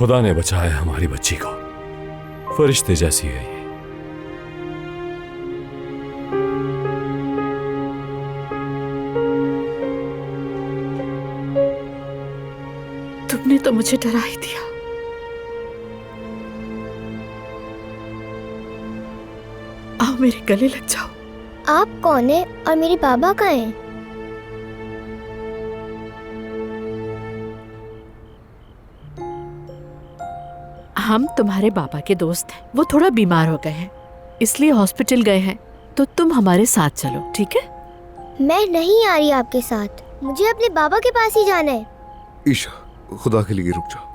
खुदा ने बचाया हमारी बच्ची को। फरिश्ते जैसी है ये। तुमने तो मुझे डरा ही दिया। आओ मेरे गले लग जाओ। आप कौन है और मेरे बाबा कहाँ हैं? हम तुम्हारे बाबा के दोस्त हैं। वो थोड़ा बीमार हो गए हैं, इसलिए हॉस्पिटल गए हैं। तो तुम हमारे साथ चलो, ठीक है? मैं नहीं आ रही आपके साथ। मुझे अपने बाबा के पास ही जाना है। ईशा, खुदा के लिए रुक जाओ।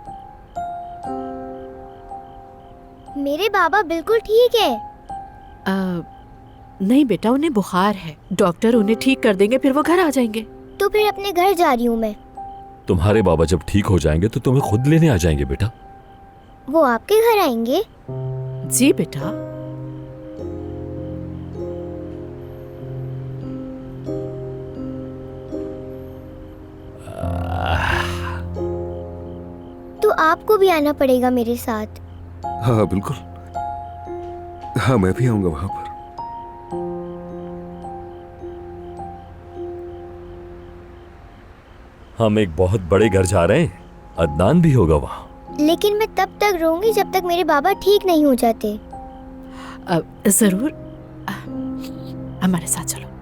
मेरे बाबा बिल्कुल ठीक है। नहीं बेटा, उन्हें बुखार है। डॉक्टर उन्हें ठीक कर देंगे, फिर वो घर आ जाएंगे। तो फिर अपने घर जा रही हूँ मैं। तुम्हारे बाबा जब ठीक हो जाएंगे तो तुम्हें खुद लेने आ जाएंगे बेटा। वो आपके घर आएंगे? जी बेटा। तो आपको भी आना पड़ेगा मेरे साथ। हाँ बिल्कुल। हाँ, मैं भी आऊंगा वहां पर। हम एक बहुत बड़े घर जा रहे हैं, अदनान भी होगा वहाँ। लेकिन मैं तब तक रहूंगी जब तक मेरे बाबा ठीक नहीं हो जाते। जरूर, हमारे साथ चलो।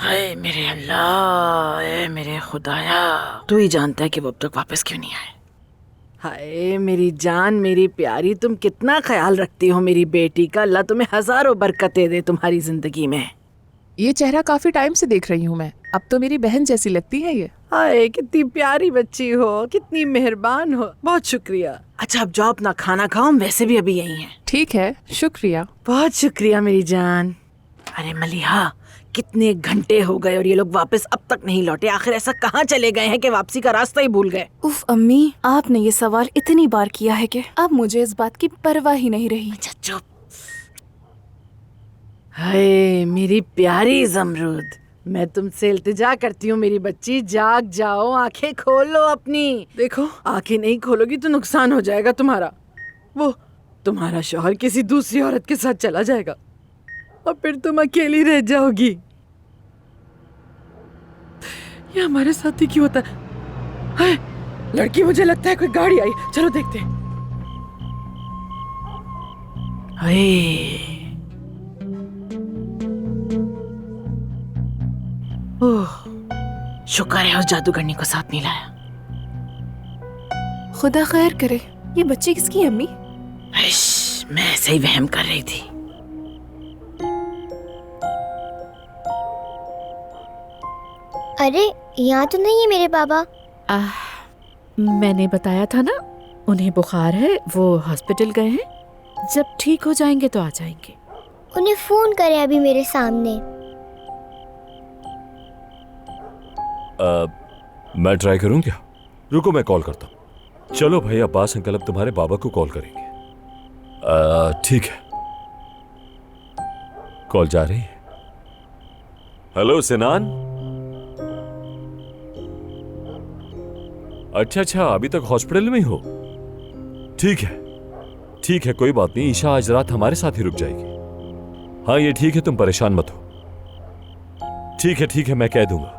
हाय मेरे अल्लाह, ए मेरे खुदाया, तू ही जानता है कि वो अब तक वापस क्यों नहीं आए। हाय मेरी जान, मेरी प्यारी, तुम कितना ख्याल रखती हो मेरी बेटी का। अल्लाह तुम्हें हजारों बरकतें दे तुम्हारी जिंदगी में। ये चेहरा काफी टाइम से देख रही हूँ मैं। अब तो मेरी बहन जैसी लगती है ये। हाय कितनी प्यारी बच्ची हो, कितनी मेहरबान हो। बहुत शुक्रिया। अच्छा अब जाओ अपना खाना खाओ, हम वैसे भी अभी यही हैं। ठीक है, शुक्रिया। बहुत शुक्रिया मेरी जान। अरे मलिहा, कितने घंटे हो गए और ये लोग वापस अब तक नहीं लौटे। आखिर ऐसा कहाँ चले गए हैं कि वापसी का रास्ता ही भूल गए। उफ अम्मी, आपने ये सवाल इतनी बार किया है कि अब मुझे इस बात की परवाह ही नहीं रही। अच्छा चुप। हाय मेरी प्यारी जमरूद, मैं तुमसे इल्तिजा करती हूँ मेरी बच्ची, जाग जाओ, आंखें खोलो अपनी। देखो आंखें नहीं खोलोगी तो नुकसान हो जाएगा तुम्हारा। वो तुम्हारा शौहर किसी दूसरी औरत के साथ चला जाएगा और फिर तुम अकेली रह जाओगी। ये हमारे साथ ही क्यों होता है? हाय, लड़की, मुझे लगता है कोई गाड़ी आई, चलो देखते हैं। हाय, ओह, शुक्र है उस जादूगरनी को साथ नहीं लाया। खुदा खैर करे। ये बच्ची किसकी है अम्मी? मैं ऐसे ही वहम कर रही थी। अरे यहाँ तो नहीं है मेरे बाबा। मैंने बताया था ना, उन्हें बुखार है, वो हॉस्पिटल गए हैं। जब ठीक हो जाएंगे तो आ जाएंगे। उन्हें फोन करें अभी मेरे सामने। मैं ट्राई करूं क्या? रुको, मैं कॉल करता हूं। चलो भाई, अब्बास अंकल अब तुम्हारे बाबा को कॉल करेंगे। ठीक है, कॉल जा रही है। हेलो सिनान। अच्छा, अभी तक हॉस्पिटल में ही हो? ठीक है, कोई बात नहीं। ईशा आज रात हमारे साथ ही रुक जाएगी। हाँ ये ठीक है, तुम परेशान मत हो। ठीक है, मैं कह दूंगा।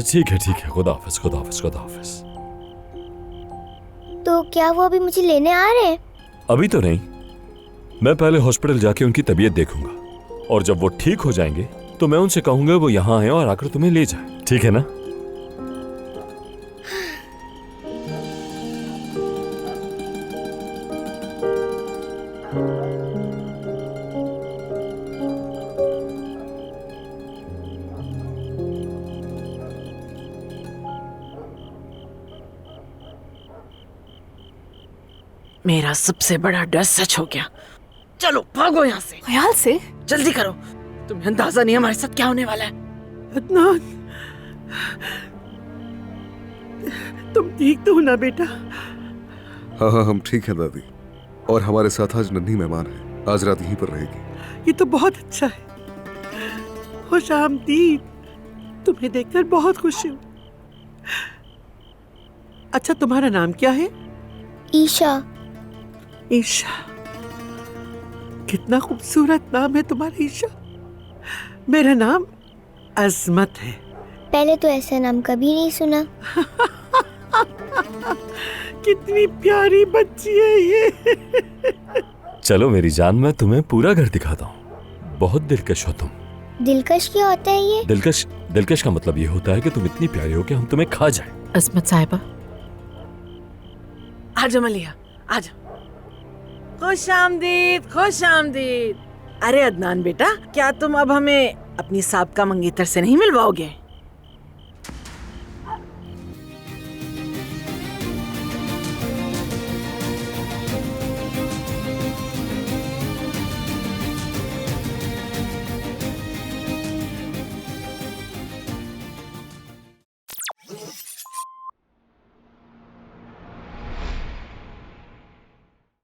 ठीक है, खुदा हाफिज। तो क्या वो अभी मुझे लेने आ रहे हैं? अभी तो नहीं, मैं पहले हॉस्पिटल जाके उनकी तबीयत देखूंगा, और जब वो ठीक हो जाएंगे तो मैं उनसे कहूंगा वो यहाँ आए और आकर तुम्हें ले जाए। ठीक है ना? मेरा सबसे बड़ा डर सच हो गया। चलो भागो यहाँ से, ख्याल से। जल्दी करो। तुम्हें अंदाजा नहीं हमारे साथ क्या होने वाला है। अदनान, तुम ठीक तो हो ना बेटा? हाँ, हम ठीक हैं दादी। और हमारे साथ आज नन्ही मेहमान है, आज रात यहीं पर रहेगी। ये तो बहुत अच्छा है। खुश आमदीद, तुम्हें देखकर बहुत खुशी हूँ। अच्छा, तुम्हारा नाम क्या है? ईशा। ईशा, कितना खूबसूरत नाम है तुम्हारा ईशा। मेरा नाम अजमत है। पहले तो ऐसा नाम कभी नहीं सुना। कितनी प्यारी बच्ची है ये। चलो मेरी जान, मैं तुम्हें पूरा घर दिखाता हूँ। बहुत दिलकश हो तुम। दिलकश क्या होता है ये? दिलकश का मतलब ये होता है कि तुम इतनी प्यारी हो कि हम तुम्हें खा जाए। अस्मत साहिबा, आजा मलिया, आजा। खुश आमदीद। अरे अदनान बेटा, क्या तुम अब हमें अपनी साबका मंगेतर से नहीं मिलवाओगे?